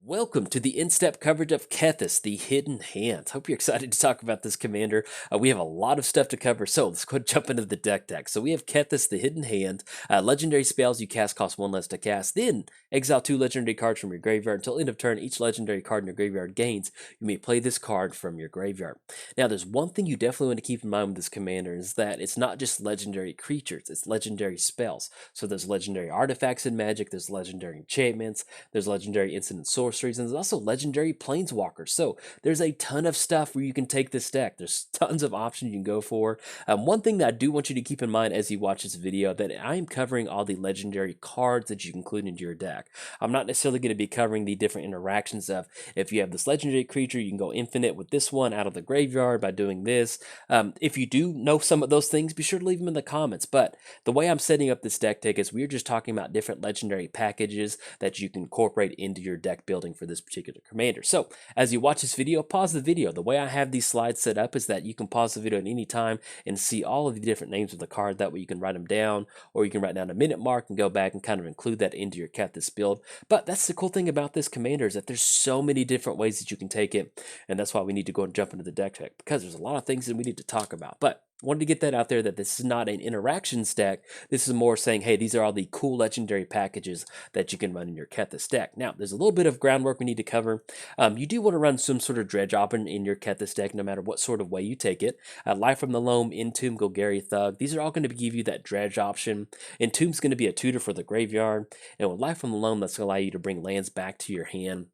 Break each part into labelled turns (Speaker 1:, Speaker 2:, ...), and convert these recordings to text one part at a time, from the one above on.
Speaker 1: Welcome to the in-step coverage of Kethis, the Hidden Hand. Hope you're excited to talk about this commander. We have a lot of stuff to cover, so let's go jump into the deck. So we have Kethis, the Hidden Hand. Legendary spells you cast cost 1 less to cast. Then exile 2 legendary cards from your graveyard. Until end of turn, each legendary card in your graveyard gains. You may play this card from your graveyard. Now, there's one thing you definitely want to keep in mind with this commander is that it's not just legendary creatures, it's legendary spells. So there's legendary artifacts in Magic, there's legendary enchantments, there's legendary instant sorceries, and there's also legendary planeswalkers. So there's a ton of stuff where you can take this deck. There's tons of options you can go for. One thing that I do want you to keep in mind as you watch this video that I am covering all the legendary cards that you can include into your deck. I'm not necessarily going to be covering the different interactions of if you have this legendary creature, you can go infinite with this one out of the graveyard by doing this. If you do know some of those things, be sure to leave them in the comments. But the way I'm setting up this deck is we're just talking about different legendary packages that you can incorporate into your deck building for this particular commander. So as you watch this video, pause the video. The way I have these slides set up is that you can pause the video at any time and see all of the different names of the card. That way you can write them down, or you can write down a minute mark and go back and kind of include that into your Kethis build. But that's the cool thing about this commander is that there's so many different ways that you can take it, and that's why we need to go and jump into the deck because there's a lot of things that we need to talk about. But wanted to get that out there that this is not an interactions deck. This is more saying, hey, these are all the cool legendary packages that you can run in your Kethis deck. Now, there's a little bit of groundwork we need to cover. You do want to run some sort of dredge option in your Kethis deck, no matter what sort of way you take it. Life from the Loam, Entomb, Golgari Thug. These are all going to give you that dredge option. Entomb's going to be a tutor for the graveyard. And with Life from the Loam, that's going to allow you to bring lands back to your hand.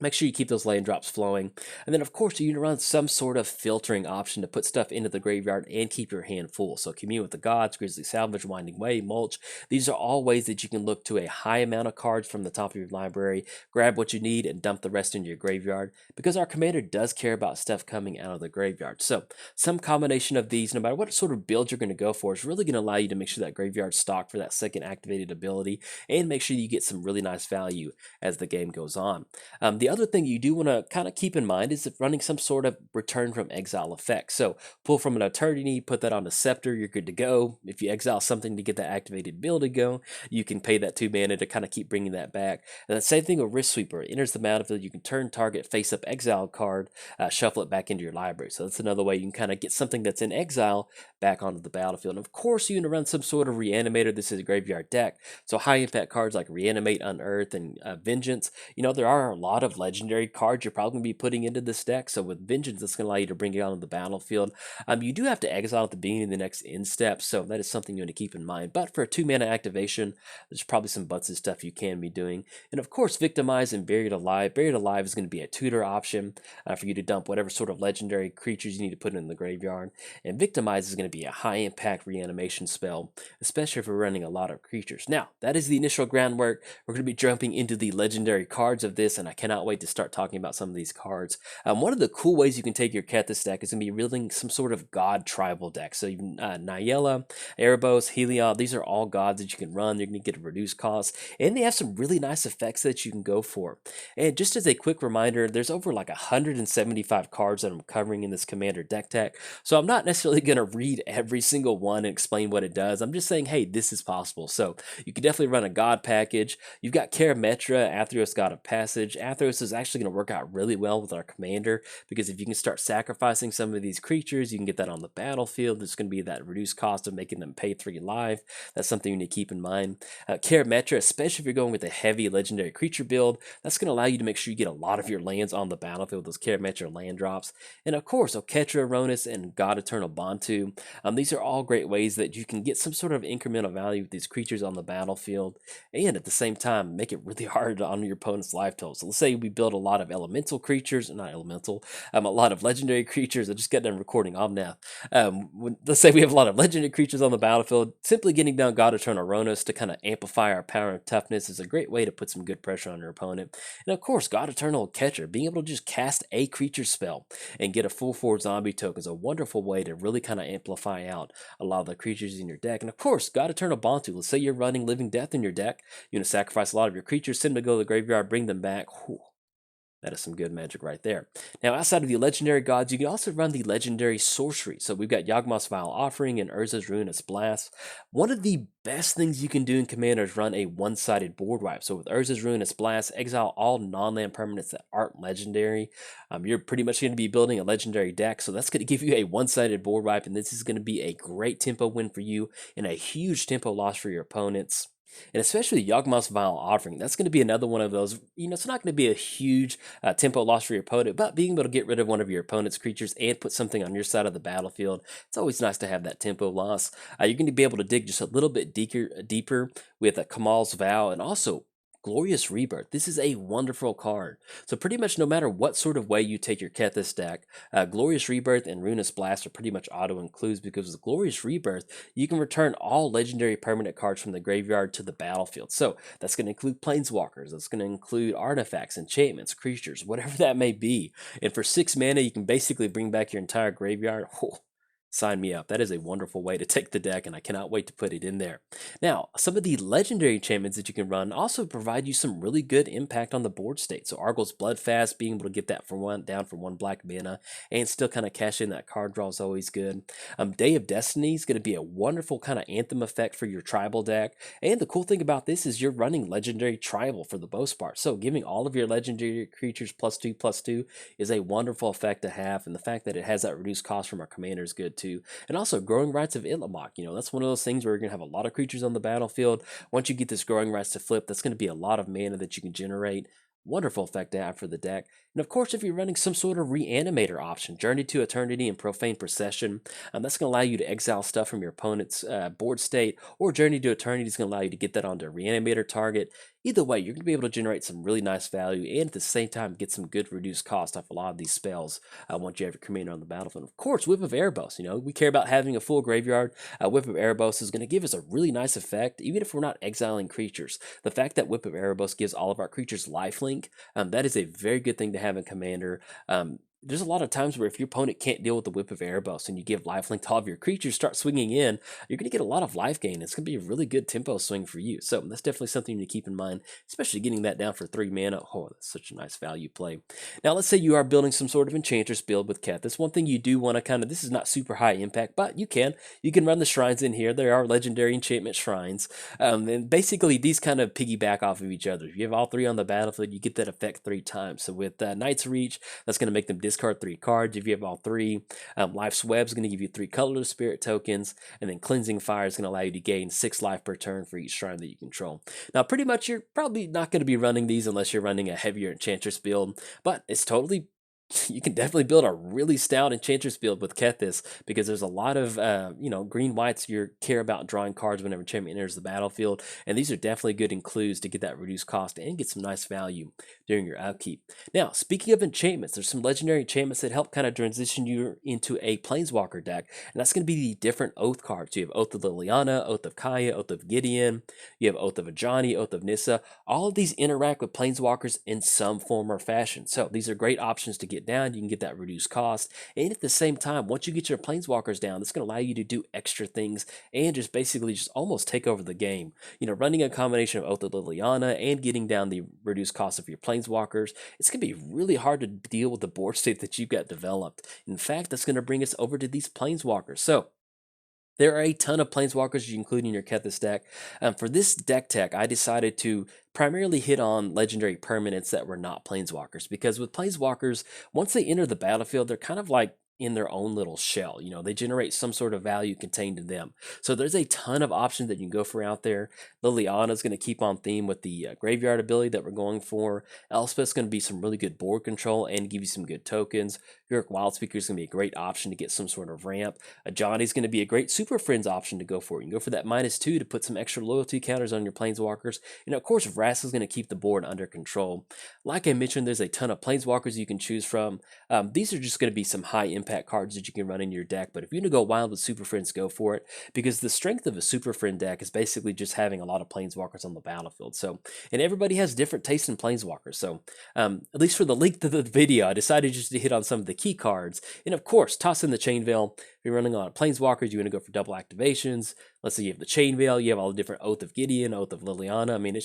Speaker 1: Make sure you keep those land drops flowing. And then, of course, you need to run some sort of filtering option to put stuff into the graveyard and keep your hand full. So Commune with the Gods, Grizzly Salvage, Winding Way, Mulch. These are all ways that you can look to a high amount of cards from the top of your library, grab what you need, and dump the rest into your graveyard. Because our commander does care about stuff coming out of the graveyard. So some combination of these, no matter what sort of build you're going to go for, is really going to allow you to make sure that graveyard's stocked for that second activated ability and make sure you get some really nice value as the game goes on. The other thing you do want to kind of keep in mind is if running some sort of return from exile effect. So pull from an eternity, put that on a scepter, you're good to go. If you exile something to get that activated build to go, you can pay that 2 mana to kind of keep bringing that back. And the same thing with Risk Sweeper. It enters the battlefield, you can turn target face up exile card, shuffle it back into your library. So that's another way you can kind of get something that's in exile back onto the battlefield. And of course, you can run some sort of reanimator. This is a graveyard deck. So high impact cards like Reanimate, Unearth, and Vengeance. You know, there are a lot of legendary cards you're probably going to be putting into this deck. So with Vengeance, that's going to allow you to bring it onto the battlefield. You do have to exile at the beginning of the next end step, so that is something you want to keep in mind. But for a 2 mana activation, there's probably some butts and stuff you can be doing. And of course, Victimize and Buried Alive. Buried Alive is going to be a tutor option for you to dump whatever sort of legendary creatures you need to put in the graveyard. And Victimize is going to be a high impact reanimation spell, especially if we're running a lot of creatures. Now, that is the initial groundwork. We're going to be jumping into the legendary cards of this, and I cannot wait to start talking about some of these cards. One of the cool ways you can take your Kethis deck is going to be building some sort of god tribal deck. So even Nyela, Erebos, Heliod, these are all gods that you can run. They're going to get a reduced cost, and they have some really nice effects that you can go for. And just as a quick reminder, there's over like 175 cards that I'm covering in this commander deck tech. So I'm not necessarily going to read every single one and explain what it does. I'm just saying, hey, this is possible. So you can definitely run a god package. You've got Karametra, Athreos, God of Passage. Athreos is actually going to work out really well with our commander because if you can start sacrificing some of these creatures, you can get that on the battlefield. There's going to be that reduced cost of making them pay 3 life. That's something you need to keep in mind. Karametra, especially if you're going with a heavy legendary creature build, that's going to allow you to make sure you get a lot of your lands on the battlefield, those Karametra land drops. And of course, Oketra, Aronis, and God Eternal Bantu. These are all great ways that you can get some sort of incremental value with these creatures on the battlefield, and at the same time, make it really hard on your opponent's life total. So let's say we build a lot of elemental creatures, not elemental, a lot of legendary creatures. I just got done recording Omnath. Let's say we have a lot of legendary creatures on the battlefield. Simply getting down God Eternal Aronis to kind of amplify our power and toughness is a great way to put some good pressure on your opponent. And of course, God Eternal Catcher, being able to just cast a creature spell and get a full 4 zombie token is a wonderful way to really kind of amplify out a lot of the creatures in your deck. And of course, God Eternal Bantu. Let's say you're running Living Death in your deck. You want to sacrifice a lot of your creatures, send them to go to the graveyard, bring them back. Whew. That is some good magic right there. Now, outside of the legendary gods, you can also run the legendary sorcery. So we've got Yawgmoth's Vile Offering and Urza's Ruinous Blast. One of the best things you can do in Commander is run a one-sided board wipe. So with Urza's Ruinous Blast, exile all non-land permanents that aren't legendary. You're pretty much going to be building a legendary deck, so that's going to give you a one-sided board wipe, and this is going to be a great tempo win for you and a huge tempo loss for your opponents. And especially Yawgmoth's Vile Offering, that's going to be another one of those, it's not going to be a huge tempo loss for your opponent, but being able to get rid of one of your opponent's creatures and put something on your side of the battlefield, it's always nice to have that tempo loss. You're going to be able to dig just a little bit deeper with Kamal's Vow and also Glorious Rebirth. This is a wonderful card. So pretty much no matter what sort of way you take your Kethis deck, Glorious Rebirth and Ruinous Blast are pretty much auto-includes, because with Glorious Rebirth, you can return all legendary permanent cards from the graveyard to the battlefield. So that's going to include Planeswalkers, that's going to include artifacts, enchantments, creatures, whatever that may be. And for 6 mana, you can basically bring back your entire graveyard. Sign me up. That is a wonderful way to take the deck, and I cannot wait to put it in there. Now, some of the legendary enchantments that you can run also provide you some really good impact on the board state. So Argol's Bloodfast, being able to get that down for 1 black mana and still kind of cash in that card draw is always good. Day of Destiny is going to be a wonderful kind of anthem effect for your tribal deck. And the cool thing about this is you're running legendary tribal for the most part. So giving all of your legendary creatures +2/+2 is a wonderful effect to have. And the fact that it has that reduced cost from our commander is good too. And also Growing Rights of Itlimoc, that's one of those things where you're going to have a lot of creatures on the battlefield. Once you get this Growing Rights to flip, that's going to be a lot of mana that you can generate. Wonderful effect to have for the deck. And of course, if you're running some sort of Reanimator option, Journey to Eternity and Profane Procession, that's going to allow you to exile stuff from your opponent's board state, or Journey to Eternity is going to allow you to get that onto a Reanimator target. Either way, you're going to be able to generate some really nice value and at the same time get some good reduced cost off a lot of these spells once you have your commander on the battlefield. Of course, Whip of Erebos, we care about having a full graveyard. Whip of Erebos is going to give us a really nice effect, even if we're not exiling creatures. The fact that Whip of Erebos gives all of our creatures lifelink, that is a very good thing to have in Commander. There's a lot of times where if your opponent can't deal with the Whip of Erebos and you give lifelink to all of your creatures, start swinging in, you're going to get a lot of life gain. It's going to be a really good tempo swing for you. So that's definitely something to keep in mind, especially getting that down for 3 mana. Oh, that's such a nice value play. Now, let's say you are building some sort of Enchantress build with Kethis. One thing you do want to this is not super high impact, but you can run the shrines in here. There are legendary enchantment shrines. And basically, these kind of piggyback off of each other. If you have all 3 on the battlefield, you get that effect 3 times. So with Knight's Reach, that's going to make them discard 3 cards. If you have all 3, Life's Web is going to give you 3 colorless spirit tokens, and then Cleansing Fire is going to allow you to gain 6 life per turn for each shrine that you control. Now, pretty much you're probably not going to be running these unless you're running a heavier Enchantress build, but it's totally you can definitely build a really stout Enchantress build with Kethis, because there's a lot of, green whites you care about drawing cards whenever enchantment enters the battlefield, and these are definitely good includes to get that reduced cost and get some nice value during your upkeep. Now, speaking of enchantments, there's some legendary enchantments that help kind of transition you into a Planeswalker deck, and that's going to be the different Oath cards. You have Oath of Liliana, Oath of Kaya, Oath of Gideon, you have Oath of Ajani, Oath of Nissa. All of these interact with Planeswalkers in some form or fashion, so these are great options to get down. You can get that reduced cost, and at the same time, once you get your Planeswalkers down, that's going to allow you to do extra things and just basically just almost take over the game. Running a combination of Oath of Liliana and getting down the reduced cost of your Planeswalkers, it's going to be really hard to deal with the board state that you've got developed. In fact, that's going to bring us over to these Planeswalkers. So there are a ton of Planeswalkers you include in your Kethis deck. For this deck tech, I decided to primarily hit on legendary permanents that were not Planeswalkers, because with Planeswalkers, once they enter the battlefield, they're kind of like in their own little shell. They generate some sort of value contained in them. So there's a ton of options that you can go for out there. Liliana is going to keep on theme with the graveyard ability that we're going for. Elspeth's going to be some really good board control and give you some good tokens. Yorick Wildspeaker is going to be a great option to get some sort of ramp. Johnny's going to be a great Super Friends option to go for. You can go for that -2 to put some extra loyalty counters on your Planeswalkers. And of course, Vraska is going to keep the board under control. Like I mentioned, there's a ton of Planeswalkers you can choose from. These are just going to be some high impact cards that you can run in your deck, but if you're going to go wild with Super Friends, go for it, because the strength of a Super Friend deck is basically just having a lot of Planeswalkers on the battlefield. So, and everybody has different tastes in Planeswalkers, so at least for the length of the video, I decided just to hit on some of the key cards, and of course, toss in the Chain Veil. If you're running a lot of Planeswalkers, you're going to go for double activations. Let's say you have the Chain Veil, you have all the different Oath of Gideon, Oath of Liliana. I mean,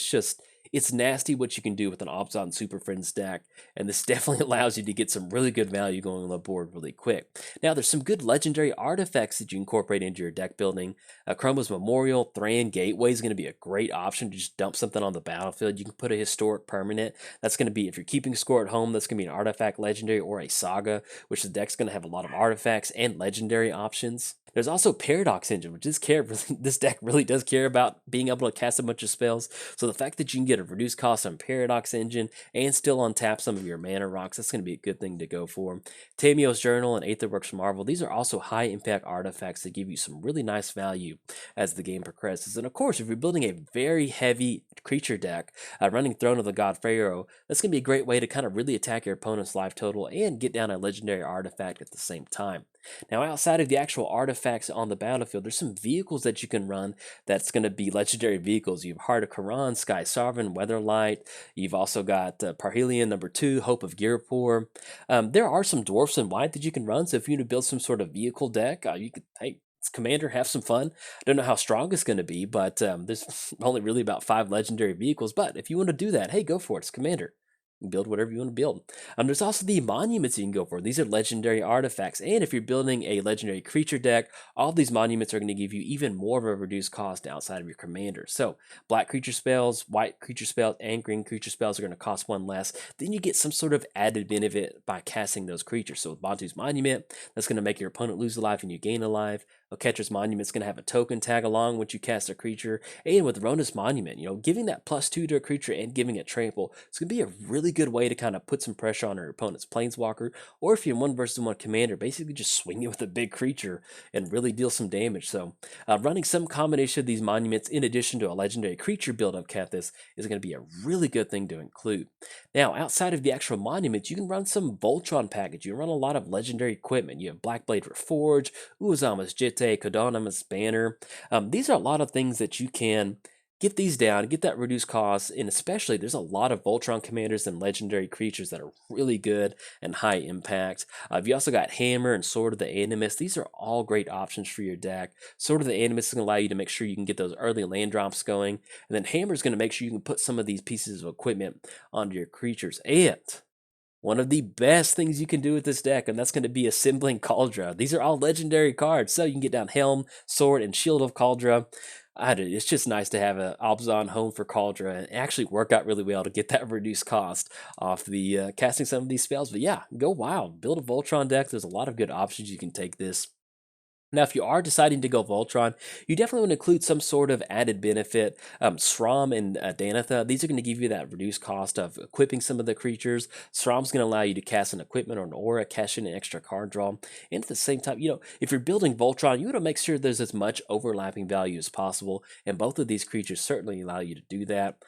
Speaker 1: It's nasty what you can do with an Abzan Super Friends deck, and this definitely allows you to get some really good value going on the board really quick. Now, there's some good legendary artifacts that you incorporate into your deck building. Chroma's Memorial, Thran Gateway is going to be a great option to just dump something on the battlefield. You can put a historic permanent. That's going to be, if you're keeping score at home, that's going to be an artifact legendary or a saga, which the deck's going to have a lot of artifacts and legendary options. There's also Paradox Engine, which this deck really does care about being able to cast a bunch of spells. So the fact that you can get a reduced cost on Paradox Engine and still untap some of your mana rocks, that's going to be a good thing to go for. Tamio's Journal and Aetherworks from Marvel, these are also high impact artifacts that give you some really nice value as the game progresses. And of course, if you're building a very heavy creature deck, running Throne of the God Pharaoh, that's going to be a great way to kind of really attack your opponent's life total and get down a legendary artifact at the same time. Now, outside of the actual artifacts on the battlefield, there's some vehicles that you can run that's going to be legendary vehicles. You have Heart of Quran, Sky Sovereign, Weatherlight. You've also got Parhelion #2, Hope of Girapur. There are some dwarfs in white that you can run. So if you need to build some sort of vehicle deck, you could, hey, it's Commander, have some fun. I don't know how strong it's going to be, but there's only really about 5 legendary vehicles. But if you want to do that, hey, go for it. It's Commander. You can build whatever you want to build. There's also the monuments you can go for. These are legendary artifacts. And if you're building a legendary creature deck, all of these monuments are going to give you even more of a reduced cost outside of your commander. So black creature spells, white creature spells, and green creature spells are going to cost 1 less. Then you get some sort of added benefit by casting those creatures. So with Bantu's Monument, that's going to make your opponent lose a life and you gain a life. Oketra's Monument is going to have a token tag along once you cast a creature. And with Rona's Monument, giving that +2 to a creature and giving it trample, it's going to be a really good way to kind of put some pressure on your opponent's Planeswalker. Or if you're in 1-versus-1 commander, basically just swing it with a big creature and really deal some damage. So running some combination of these monuments in addition to a legendary creature build of Kethis is going to be a really good thing to include. Now, outside of the actual monuments, you can run some Voltron package. You can run a lot of legendary equipment. You have Blackblade Reforged, Uazama's Jitte, Kodana's Banner. These are a lot of things that you can get these down, get that reduced cost, and especially there's a lot of Voltron commanders and legendary creatures that are really good and high impact. You also got Hammer and Sword of the Animus. These are all great options for your deck. Sword of the Animus is going to allow you to make sure you can get those early land drops going, and then Hammer is going to make sure you can put some of these pieces of equipment onto your creatures. And one of the best things you can do with this deck, and that's going to be assembling Kaldra. These are all legendary cards, so you can get down Helm, Sword, and Shield of Kaldra. It's just nice to have an Abzan home for Kaldra and actually work out really well to get that reduced cost off the casting some of these spells. But yeah, go wild. Build a Voltron deck. There's a lot of good options you can take this. Now, if you are deciding to go Voltron, you definitely want to include some sort of added benefit. Sram and Danitha, these are going to give you that reduced cost of equipping some of the creatures. Sram's going to allow you to cast an equipment or an aura, cash in an extra card draw. And at the same time, if you're building Voltron, you want to make sure there's as much overlapping value as possible. And both of these creatures certainly allow you to do that.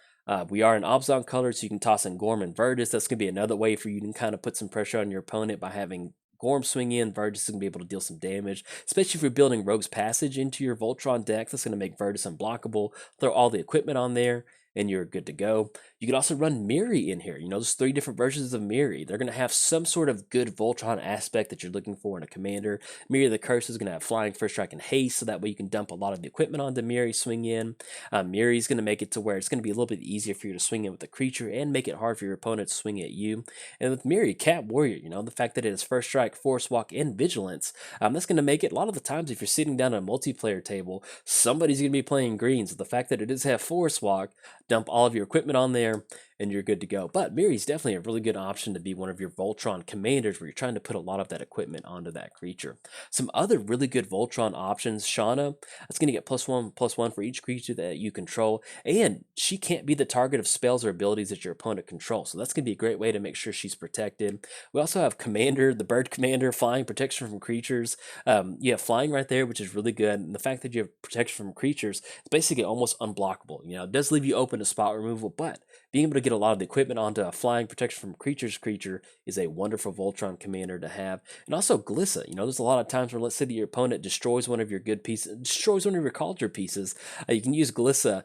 Speaker 1: We are in Abzan color, so you can toss in Gorm and Verdus. That's going to be another way for you to kind of put some pressure on your opponent by having Gorm swing in. Verdus is going to be able to deal some damage, especially if you're building Rogue's Passage into your Voltron deck. That's going to make Verdus unblockable. Throw all the equipment on there, and you're good to go. You can also run Miri in here. There's 3 different versions of Miri. They're going to have some sort of good Voltron aspect that you're looking for in a commander. Miri the Curse is going to have Flying, First Strike, and Haste, so that way you can dump a lot of the equipment onto Miri, swing in. Miri is going to make it to where it's going to be a little bit easier for you to swing in with the creature and make it hard for your opponent to swing at you. And with Miri, Cat Warrior, the fact that it has First Strike, Force Walk, and Vigilance, that's going to make it, a lot of the times if you're sitting down at a multiplayer table, somebody's going to be playing green. So the fact that it does have Force Walk, dump all of your equipment on there, and you're good to go. But Miri's definitely a really good option to be one of your Voltron commanders where you're trying to put a lot of that equipment onto that creature. Some other really good Voltron options, Shauna, that's going to get +1/+1 for each creature that you control, and she can't be the target of spells or abilities that your opponent controls. So that's going to be a great way to make sure she's protected. We also have Commander, the Bird Commander, Flying, protection from creatures. You have Flying right there, which is really good. And the fact that you have protection from creatures, it's basically almost unblockable. It does leave you open to spot removal, but being able to get a lot of the equipment onto a flying protection from creature is a wonderful Voltron commander to have. And also Glissa, there's a lot of times where, let's say that your opponent destroys one of your good pieces, destroys one of your culture pieces, you can use Glissa.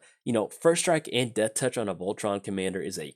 Speaker 1: First strike and death touch on a Voltron commander is a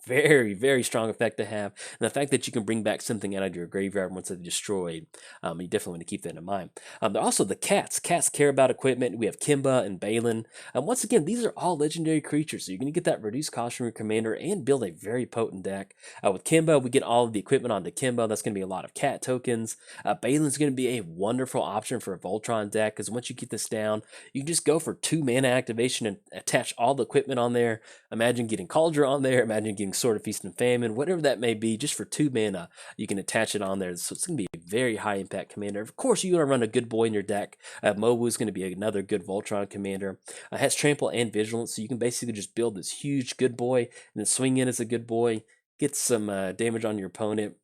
Speaker 1: very, very strong effect to have. And the fact that you can bring back something out of your graveyard once it's destroyed, you definitely want to keep that in mind. There are also the cats. Cats care about equipment. We have Kimba and Balin. Once again, these are all legendary creatures, so you're going to get that reduced cost from your commander and build a very potent deck. With Kimba, we get all of the equipment onto Kimba. That's going to be a lot of cat tokens. Balin's going to be a wonderful option for a Voltron deck, because once you get this down, you can just go for 2 mana activation and attach all the equipment on there. Imagine getting Cauldron on there. Imagine getting Sword of Feast and Famine, whatever that may be, just for 2 mana, you can attach it on there. So it's going to be a very high impact commander. Of course, you want to run a good boy in your deck. Mobu is going to be another good Voltron commander. Has Trample and Vigilance, so you can basically just build this huge good boy and then swing in as a good boy, get some damage on your opponent.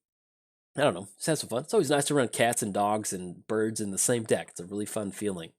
Speaker 1: I don't know, just have some fun. It's always nice to run cats and dogs and birds in the same deck. It's a really fun feeling.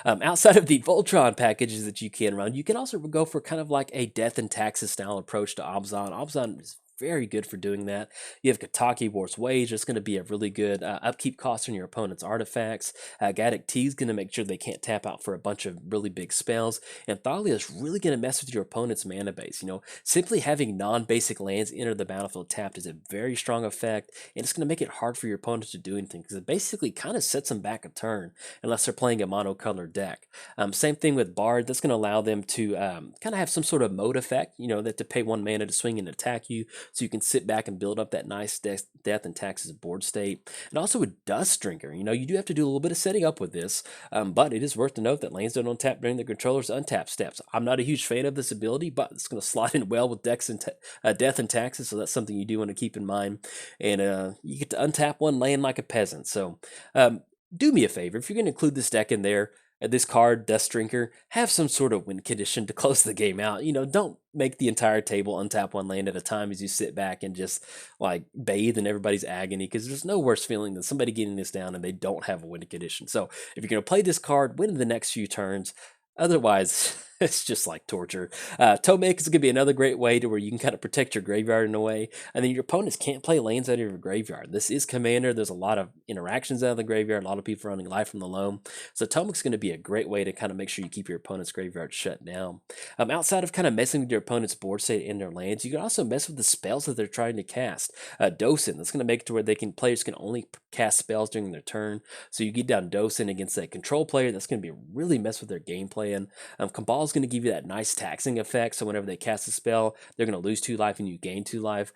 Speaker 1: Outside of the Voltron packages that you can run, you can also go for kind of like a Death and Taxes style approach to Abzan. Abzan is very good for doing that. You have Kataki War's Wage. It's going to be a really good upkeep cost on your opponent's artifacts. Gaddock T is going to make sure they can't tap out for a bunch of really big spells. And Thalia is really going to mess with your opponent's mana base. Simply having non-basic lands enter the battlefield tapped is a very strong effect, and it's going to make it hard for your opponent to do anything, because it basically kind of sets them back a turn unless they're playing a monocolored deck. Same thing with Bard. That's going to allow them to kind of have some sort of mode effect, that to pay 1 mana to swing and attack you, so you can sit back and build up that nice death and taxes board state. And also with Dust Drinker, you do have to do a little bit of setting up with this, but it is worth to note that lands don't untap during the controller's untap steps. I'm not a huge fan of this ability, but it's going to slot in well with death and taxes, so that's something you do want to keep in mind. And you get to untap one land like a peasant. So do me a favor, if you're going to include this deck in there, this card, Dust Drinker, have some sort of win condition to close the game out. Don't make the entire table untap one land at a time as you sit back and just like bathe in everybody's agony, because there's no worse feeling than somebody getting this down and they don't have a win condition. So if you're going to play this card, win in the next few turns. Otherwise, it's just like torture. Tomek is going to be another great way to where you can kind of protect your graveyard in a way, and then your opponents can't play lands out of your graveyard. This is Commander. There's a lot of interactions out of the graveyard, a lot of people running Life from the Loam. So Tomek's going to be a great way to kind of make sure you keep your opponent's graveyard shut down. Outside of kind of messing with your opponent's board state and their lands, you can also mess with the spells that they're trying to cast. Docin, that's going to make it to where players can only cast spells during their turn. So you get down Docin against a control player, that's going to be really mess with their gameplay. Cabal is going to give you that nice taxing effect, so whenever they cast a spell, they're going to lose 2 life and you gain 2 life.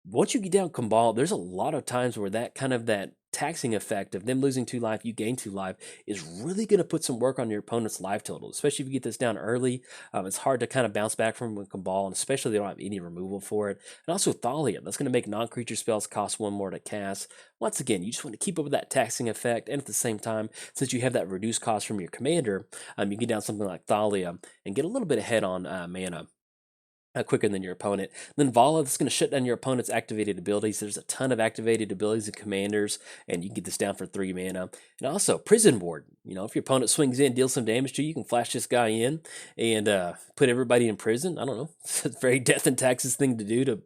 Speaker 1: Once you get down Cabal, there's a lot of times where that taxing effect of them losing 2 life, you gain 2 life, is really going to put some work on your opponent's life total, especially if you get this down early. It's hard to kind of bounce back from with Cabal, and especially they don't have any removal for it. And also Thalia, that's going to make non-creature spells cost 1 more to cast. Once again, you just want to keep up with that taxing effect, and at the same time, since you have that reduced cost from your commander, you get down something like Thalia and get a little bit ahead on mana. Quicker than your opponent. Then Vala, that's going to shut down your opponent's activated abilities. There's a ton of activated abilities and commanders, and you can get this down for 3 mana. And also Prison Warden. If your opponent swings in, deals some damage to you, you can flash this guy in and put everybody in prison. I don't know. It's a very Death and Taxes thing to do, to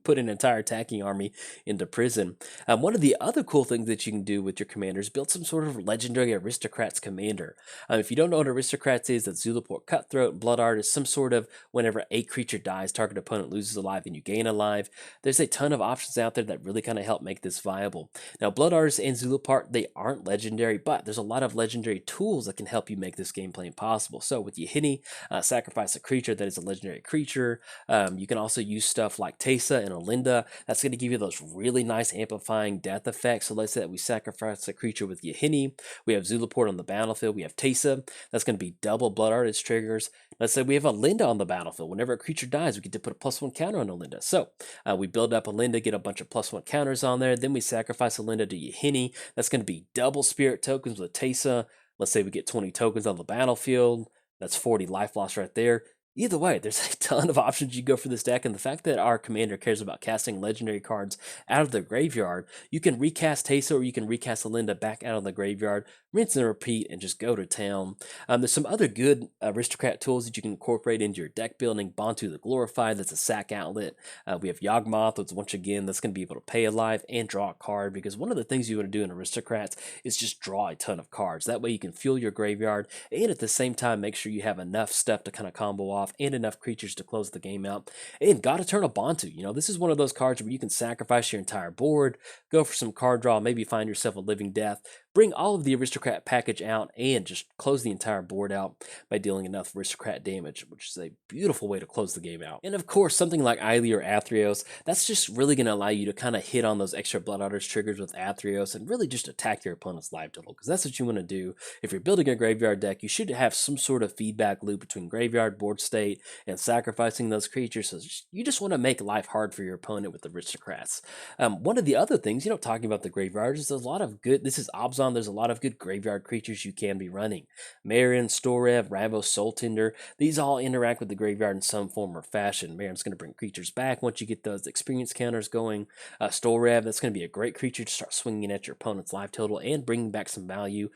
Speaker 1: put an entire attacking army into prison. One of the other cool things that you can do with your commanders, build some sort of legendary aristocrats commander. If you don't know what aristocrats is, that's Zulaport Cutthroat. Blood Art is some sort of whenever a creature dies, target opponent loses a life and you gain a life. There's a ton of options out there that really kind of help make this viable. Now, Blood Artist and Zulaport, they aren't legendary, but there's a lot of legendary tools that can help you make this gameplay possible. So with Yahini, sacrifice a creature that is a legendary creature. You can also use stuff like Teysa and Olinda. That's going to give you those really nice amplifying death effects. So let's say that we sacrifice a creature with Yahini. We have Zulaport on the battlefield. We have Teysa. That's going to be double Blood Artist triggers. Let's say we have Olinda on the battlefield. Whenever a creature dies, we get to put a +1 counter on Olinda. So we build up Olinda, get a bunch of +1 counters on there. Then we sacrifice Olinda to Yahini. That's going to be double spirit tokens with Teysa. Let's say we get 20 tokens on the battlefield. That's 40 life loss right there. Either way, there's a ton of options you go for this deck, and the fact that our commander cares about casting legendary cards out of the graveyard, you can recast Teysa or you can recast Alinda back out of the graveyard, rinse and repeat, and just go to town. There's some other good aristocrat tools that you can incorporate into your deck building. Bantu the Glorified, that's a sack outlet. We have Yawgmoth, which once again, that's going to be able to pay a life and draw a card, because one of the things you want to do in aristocrats is just draw a ton of cards. That way you can fuel your graveyard, and at the same time make sure you have enough stuff to kind of combo off and enough creatures to close the game out. And God Eternal Bantu, this is one of those cards where you can sacrifice your entire board, go for some card draw, maybe find yourself a living death, bring all of the aristocrat package out, and just close the entire board out by dealing enough aristocrat damage, which is a beautiful way to close the game out. And of course, something like Ilie or Athreos, that's just really going to allow you to kind of hit on those extra Blood Artist triggers with Athreos and really just attack your opponent's life total, because that's what you want to do. If you're building a graveyard deck, you should have some sort of feedback loop between graveyard, board state, and sacrificing those creatures. So you just want to make life hard for your opponent with aristocrats. One of the other things, talking about the graveyard, is there's a lot of good, this is Obzon, there's a lot of good graveyard creatures you can be running. Marin, Storev, Ravos, Soultender, these all interact with the graveyard in some form or fashion. Marin's going to bring creatures back once you get those experience counters going. Storev, that's going to be a great creature to start swinging at your opponent's life total and bringing back some value.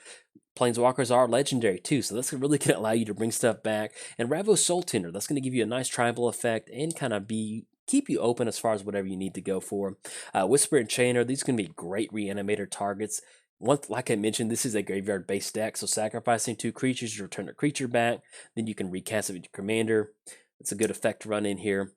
Speaker 1: Planeswalkers are legendary too, so that's really going to allow you to bring stuff back. And Ravos Soultender, that's going to give you a nice tribal effect and kind of keep you open as far as whatever you need to go for. Whisper and Chainer, these can be great reanimator targets. Like I mentioned, this is a graveyard-based deck, so sacrificing 2 creatures to return a creature back, then you can recast it with your commander. It's a good effect to run in here.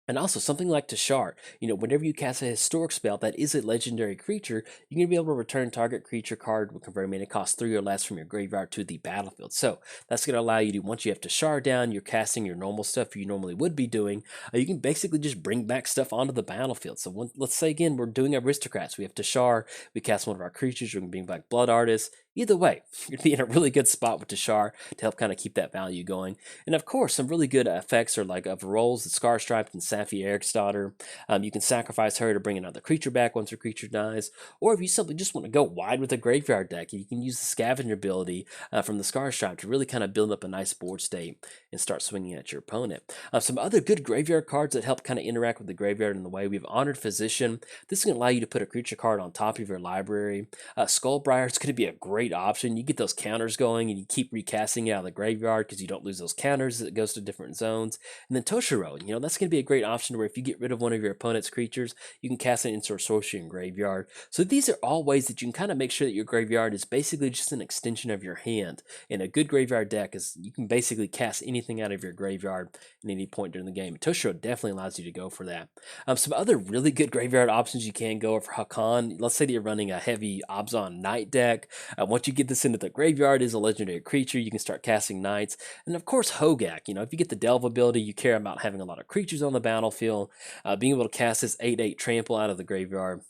Speaker 1: And also something like Tashar, whenever you cast a historic spell that is a legendary creature, you're going to be able to return target creature card with converted mana cost 3 or less from your graveyard to the battlefield. So that's going to allow you to, once you have Tashar down, you're casting your normal stuff you normally would be doing, you can basically just bring back stuff onto the battlefield. So let's say again, we're doing aristocrats. We have Tashar, we cast one of our creatures, we're going to bring back Blood Artists. Either way, you're going to be in a really good spot with Tashar to help kind of keep that value going. And of course, some really good effects are like of Rolls, the Scar Striped, and Safi Eriksdotter. You can sacrifice her to bring another creature back once her creature dies. Or if you simply just want to go wide with a graveyard deck, you can use the Scavenger ability from the Scar Stripe to really kind of build up a nice board state and start swinging at your opponent. Some other good graveyard cards that help kind of interact with the graveyard in the way we have Honored Physician. This is going to allow you to put a creature card on top of your library. Skullbriar is going to be a great option. You get those counters going and you keep recasting it out of the graveyard because you don't lose those counters as it goes to different zones. And then Toshiro, that's going to be a great option where if you get rid of one of your opponent's creatures, you can cast an instant sorcery in graveyard. So these are all ways that you can kind of make sure that your graveyard is basically just an extension of your hand. And a good graveyard deck is you can basically cast anything out of your graveyard at any point during the game. Toshiro definitely allows you to go for that. Some other really good graveyard options you can go for Hakan. Let's say that you're running a heavy Obzon Knight deck. Once you get this into the graveyard, is a legendary creature. You can start casting Knights. And of course, Hogak. If you get the Delve ability, you care about having a lot of creatures on the battlefield. Being able to cast this 8/8 trample out of the graveyard.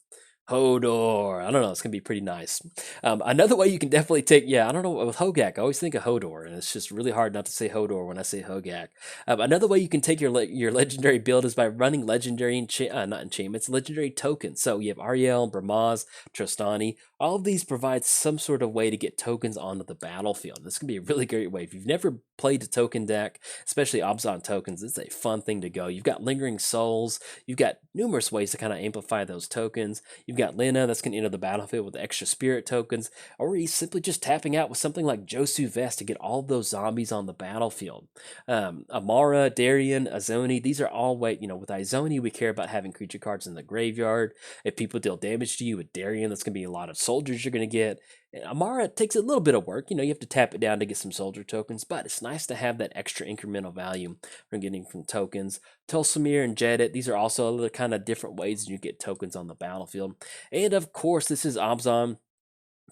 Speaker 1: Hodor. I don't know. It's going to be pretty nice. Another way you can definitely take, I don't know, with Hogak, I always think of Hodor, and it's just really hard not to say Hodor when I say Hogak. Another way you can take your legendary build is by running legendary, not enchantments, legendary tokens. So you have Ariel, Bramaz, Trostani. All of these provide some sort of way to get tokens onto the battlefield. This can be a really great way. If you've never played a token deck, especially Obzon tokens, it's a fun thing to go. You've got Lingering Souls. You've got numerous ways to kind of amplify those tokens. You've got Lena that's going to enter the battlefield with extra spirit tokens, or he's simply just tapping out with something like Josu Vest to get all of those zombies on the battlefield. Amara, Darien, Azoni, these are all with Izoni, we care about having creature cards in the graveyard. If people deal damage to you with Darien, that's going to be a lot of soldiers you're going to get. Amara takes a little bit of work. You have to tap it down to get some soldier tokens, but it's nice to have that extra incremental value from getting from tokens. Tulsamir and Jedit, these are also other kind of different ways you get tokens on the battlefield. And of course, this is Obzon.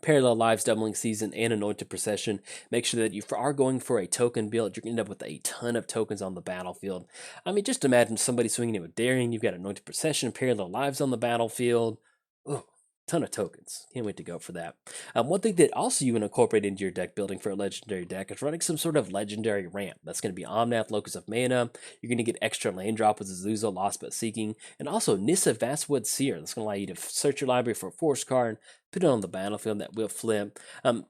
Speaker 1: Parallel Lives Doubling Season and Anointed Procession. Make sure that you are going for a token build. You're going to end up with a ton of tokens on the battlefield. I mean, just imagine somebody swinging it with Darien. You've got Anointed Procession, Parallel Lives on the battlefield. Oh, ton of tokens. Can't wait to go for that. One thing that also you want to incorporate into your deck building for a legendary deck is running some sort of legendary ramp. That's going to be Omnath, Locus of Mana. You're going to get extra land drop with Azusa, Lost But Seeking, and also Nissa, Vastwood Seer. That's going to allow you to search your library for a force card, put it on the battlefield, that will flip.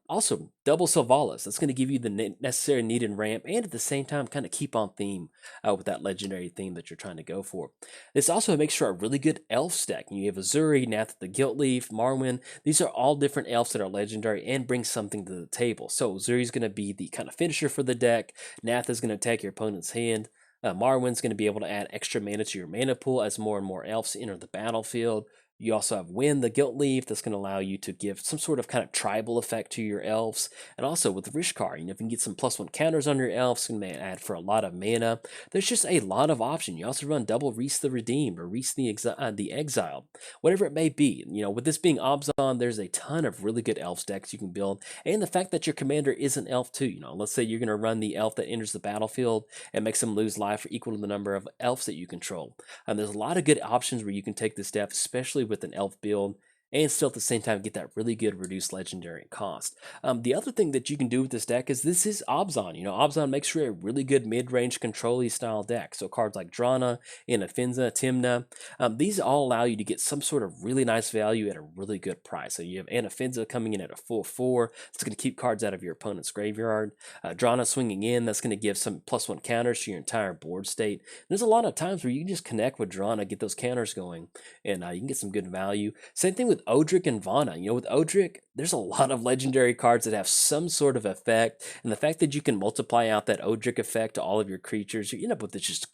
Speaker 1: Also, double Sylvanas. That's going to give you the necessary needed ramp, and at the same time, kind of keep on theme with that legendary theme that you're trying to go for. This also makes for a really good elf stack. You have Azuri, Nath the Guilt Leaf, Marwyn. These are all different elves that are legendary and bring something to the table. So Azuri is going to be the kind of finisher for the deck. Nath is going to attack your opponent's hand. Marwyn's going to be able to add extra mana to your mana pool as more and more elves enter the battlefield. You also have Wind, the Guilt Leaf, that's going to allow you to give some sort of kind of tribal effect to your elves. And also with Rishkar, if you can get some +1 counters on your elves, it may add for a lot of mana. There's just a lot of options. You also run double Reese the Redeemed or Reese the Exiled, whatever it may be. With this being Obzon, there's a ton of really good elf decks you can build. And the fact that your commander is an elf too. Let's say you're going to run the elf that enters the battlefield and makes them lose life equal to the number of elves that you control. There's a lot of good options where you can take this deck, especially with an elf build, and still at the same time get that really good reduced legendary cost. The other thing that you can do with this deck is this is Obzon. Obzon makes for a really good mid-range control-y style deck. So cards like Drana, Anafinza, Timna, these all allow you to get some sort of really nice value at a really good price. So you have Anafinza coming in at a full 4. It's going to keep cards out of your opponent's graveyard. Drana swinging in, that's going to give some +1 counters to your entire board state. There's a lot of times where you can just connect with Drana, get those counters going, and you can get some good value. Same thing with Odric and Vana. With Odric, there's a lot of legendary cards that have some sort of effect, and the fact that you can multiply out that Odric effect to all of your creatures, you end up with this just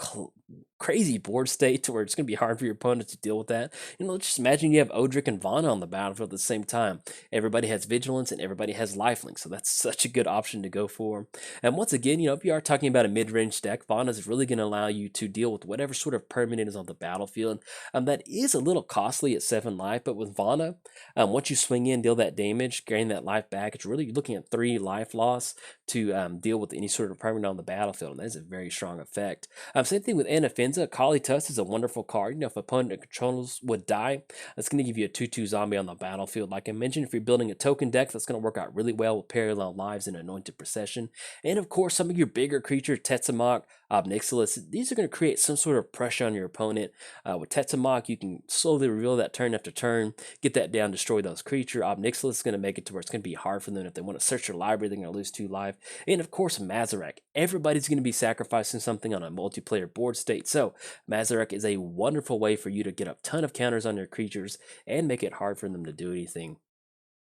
Speaker 1: crazy board state to where it's going to be hard for your opponent to deal with that. Just imagine you have Odric and Vana on the battlefield at the same time. Everybody has Vigilance and everybody has Lifelink, so that's such a good option to go for. And once again, if you are talking about a mid-range deck, Vana is really going to allow you to deal with whatever sort of permanent is on the battlefield. That is a little costly at 7 life, but with Vana, once you swing in, deal that damage, gain that life back, it's really looking at 3 life loss to deal with any sort of permanent on the battlefield, and that is a very strong effect. Same thing with Anafinza. Kali Tusk is a wonderful card. If opponent controls would die, that's going to give you a 2/2 zombie on the battlefield. Like I mentioned, if you're building a token deck, that's going to work out really well with Parallel Lives and Anointed Procession. And of course, some of your bigger creatures, Tetzamach, Obnixilis, these are going to create some sort of pressure on your opponent. With Tetzamach, you can slowly reveal that turn after turn, get that down, destroy those creatures. Obnixilis is going to make it to where it's going to be hard for them. If they want to search their library, they're going to lose 2 life. And of course, Mazarek. Everybody's going to be sacrificing something on a multiplayer board state. So Mazarek is a wonderful way for you to get a ton of counters on your creatures and make it hard for them to do anything.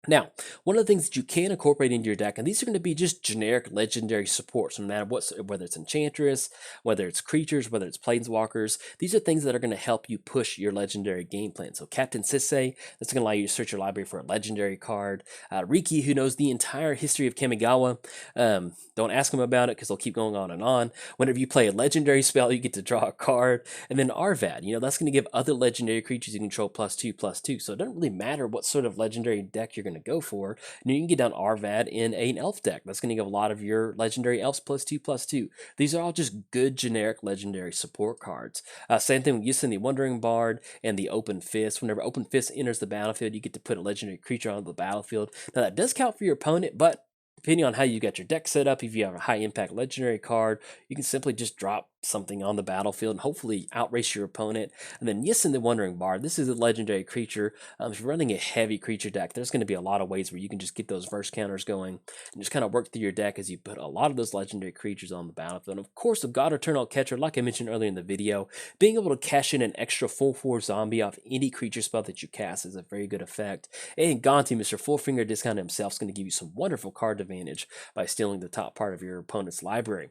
Speaker 1: Now, one of the things that you can incorporate into your deck, and these are going to be just generic legendary supports, no matter whether it's Enchantress, whether it's creatures, whether it's Planeswalkers, these are things that are going to help you push your legendary game plan. So Captain Sisei, that's going to allow you to search your library for a legendary card. Riki, who knows the entire history of Kamigawa, don't ask him about it because they'll keep going on and on. Whenever you play a legendary spell, you get to draw a card. And then Arvad, that's going to give other legendary creatures you control +2/+2. So it doesn't really matter what sort of legendary deck you're going to go for. You can get down Arvad in an elf deck. That's going to give a lot of your legendary elves +2/+2. These are all just good generic legendary support cards. Same thing with Yusin the Wandering Bard and the Open Fist. Whenever Open Fist enters the battlefield, you get to put a legendary creature onto the battlefield. Now that does count for your opponent, but depending on how you got your deck set up, if you have a high impact legendary card, you can simply just drop something on the battlefield and hopefully outrace your opponent. And then Yisin the Wandering Bard, this is a legendary creature. If you're running a heavy creature deck, there's going to be a lot of ways where you can just get those verse counters going and just kind of work through your deck as you put a lot of those legendary creatures on the battlefield. And of course, the God Eternal Catcher, like I mentioned earlier in the video, being able to cash in an extra full 4 zombie off any creature spell that you cast is a very good effect. And Gonti, Mr. Full Finger Discount himself, is going to give you some wonderful card advantage by stealing the top part of your opponent's library.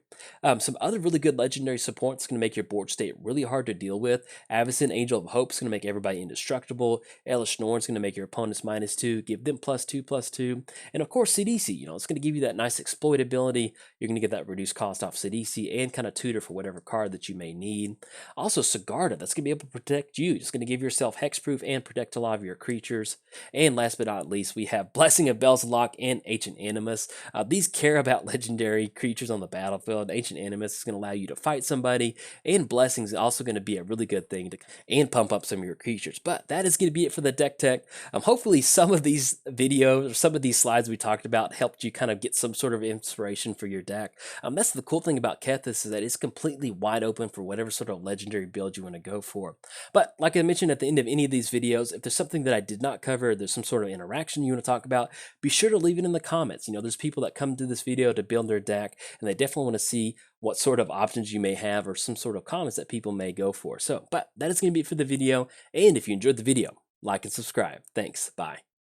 Speaker 1: Some other really good legendary support that's going to make your board state really hard to deal with. Avacyn, Angel of Hope, is going to make everybody indestructible. Elish Norn is going to make your opponents -2, give them +2/+2. And of course, CDC, it's going to give you that nice exploitability. You're going to get that reduced cost off CDC and kind of tutor for whatever card that you may need. Also, Sigarda, that's going to be able to protect you. It's going to give yourself hexproof and protect a lot of your creatures. And last but not least, we have Blessing of Belzalok and Ancient Animus. These care about legendary creatures on the battlefield. Ancient Animus is going to allow you to fight some somebody, and blessings is also going to be a really good thing to and pump up some of your creatures. But that is going to be it for the deck tech. Hopefully some of these videos or some of these slides we talked about helped you kind of get some sort of inspiration for your deck. That's the cool thing about Kethis is that it's completely wide open for whatever sort of legendary build you want to go for. But like I mentioned at the end of any of these videos, if there's something that I did not cover, there's some sort of interaction you want to talk about, be sure to leave it in the comments. There's people that come to this video to build their deck, and they definitely want to see what sort of options you may have or some sort of comments that people may go for. But that is going to be it for the video. And if you enjoyed the video, like and subscribe. Thanks. Bye.